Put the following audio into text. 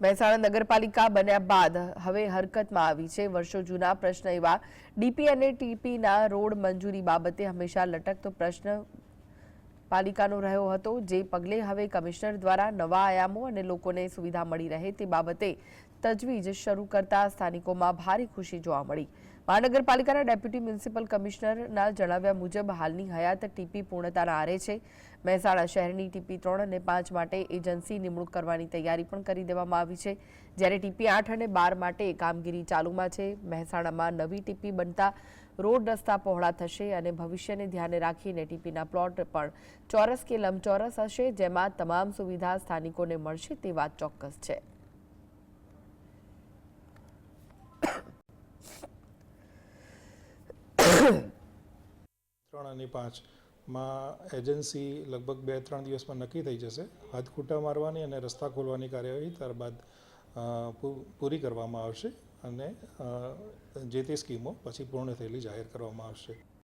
મહેસાણા નગરપાલિકા બન્યા બાદ હવે હરકતમાં આવી છે। વર્ષો જૂના પ્રશ્ન એવા ડીપી અને ટીપીના રોડ મંજૂરી બાબતે હંમેશા લટકતો પ્રશ્ન પાલિકાનો રહ્યો હતો, જે પગલે હવે કમિશનર દ્વારા નવા આયામો અને લોકોને સુવિધા મળી રહે તે બાબતે તજવીજ શરૂ કરતા સ્થાનિકોમાં ભારે ખુશી જોવા મળી। મહાનગરપાલિકાના ડેપ્યુટી મ્યુનિસિપલ કમિશનરના જણાવ્યા મુજબ હાલની હયાત ટીપી પૂર્ણતાના આરે છે। મહેસાણા શહેરની ટીપી 3 અને 5 માટે એજન્સી નિમણૂક કરવાની તૈયારી પણ કરી દેવામાં આવી છે, જ્યારે ટીપી 8 અને 12 માટે કામગીરી ચાલુમાં છે। મહેસાણામાં નવી ટીપી બનતા રોડ રસ્તા પહોળા થશે અને ભવિષ્યને ધ્યાને રાખીને ટીપીના પ્લોટ પણ ચોરસ કે લંબચોરસ હશે, જેમાં તમામ સુવિધા સ્થાનિકોને મળશે તે વાત ચોક્કસ છે। 3 અને 5 માં એજન્સી લગભગ 2-3 દિવસમાં નક્કી થઈ જશે। હાથખૂંટા મારવાની અને રસ્તા ખોલવાની કાર્યવાહી ત્યારબાદ પૂરી કરવામાં આવશે અને જે તે સ્કીમો પછી પૂર્ણ થયેલી જાહેર કરવામાં આવશે।